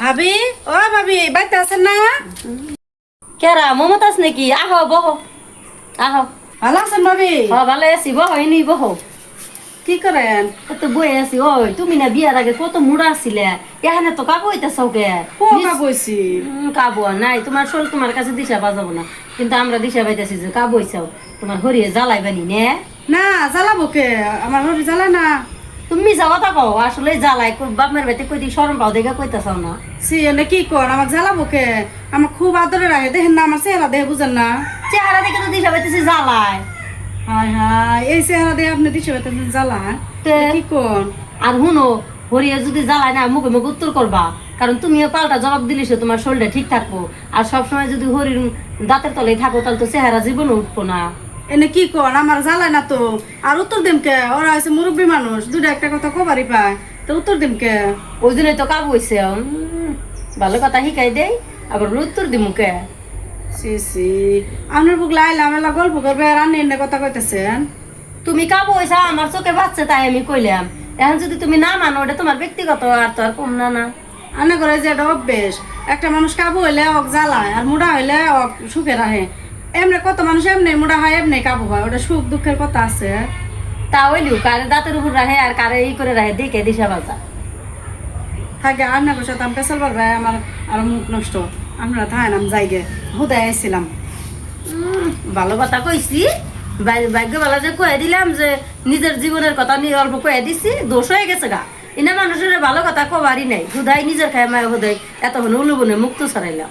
ভাবি ও ভাবি বাইতে আছেন না? কেরা মমতাজ নাকি? আহ বহ আহ। ভালো আছেন ভাবি? ভালো আছি, বহ এনি বহ। কি করেন? তো বই আছি। ওই তুমি না বিয়ার আগে কত মুড়া আসছিলে, এখানে তো কাবু হইতেছও কে? পোকা বইছি। কাবু নাই, তোমার শোল তোমার কাছে দিশা বাজাবো না, কিন্তু আমরা দিশা পাইতেছি যে কাবু হইছাও। তোমার হরিয়ে জ্বালাই বানি নে। না জ্বালাবো কে? আমার হরি জ্বালা না। তুমি যাওয়া তা কও, আসলে জ্বালাই বাপমের বাড়িতে কই দি শরম পাও দেখে কইতাছাও না। সি এনে কি কর? আমার জ্বালাবো কে? আমার খুব আদরে রাখে, দেখেন না আমার চেহারা দেখে বুঝেন না? চেহারা দেখে তো দিশা পাইতেছি জ্বালাই। হায় হায়, এই চেহারা দেখে আপনি দিশে বেতেন জ্বালা? তে কি কর? আর শুনো, হরিয়ে যদি জ্বালায় না মুখে মুখে উত্তর করবা, কারণ তুমিও পাল্টা জবাব দিলিস তোমার শরীরটা ঠিক থাকবো। আর সবসময় যদি হরির দাঁতের তলে থাকো তাহলে তো চেহারা জীবনে উঠবো না। এনে কি কর? আমার জ্বালায় না তো। আর উত্তর দিম কে? ওরা হয়েছে মুরব্বী মানুষ, দুটা একটা কথা কবারই পায়, তো উত্তর দিম কে? ওই জন্যই তো কাবু হইছে। ভালো কথা শিখাই দেই, আবার উত্তর দি মুখে। সি সি, আপনার বুক লাইলাম এলা গল্প করবে আর আন্নি এনে কথা কইতেছেন। তুমি কাবু হইছা, আমার চোখে বাচ্চা, তাই আমি কইলাম। এখন যদি তুমি না মানো, ওটা তোমার ব্যক্তিগত, আর তো আর কম না না। আনে করে যে এটা অভ্যেস, একটা মানুষ কাবু হইলে ওক জ্বালায় আর মুড়া হইলে ওক সুখে রাখে। এমনি কত মানুষ এমনি মুড়া হয়, এমনি কাবু হয়, ওটা সুখ দুঃখের কথা আছে। তা হইলিও কারে দাঁতের উপর রাখে আর কারে ই করে রাখে দেখে দিশা বাজা। থাকে আর না কইসা তাম পেছাল পারবে আমার আর মুখ নষ্ট। আমরা থাকেন আমি যাইগে হুদায় আইছিলাম। ভালো কথা কইছি, ভাগ্য ভালো যে কয়ে দিলাম যে নিজের জীবনের কথা নিয়ে অল্প কয়ে দিছি, দোষ হয়ে গেছে গা। এনে মানুষের ভালো কথা কবারই নাই, হুদাই নিজের খায় মায় হুদাই এতক্ষণ উলুবনে মুক্ত ছড়াইলাম।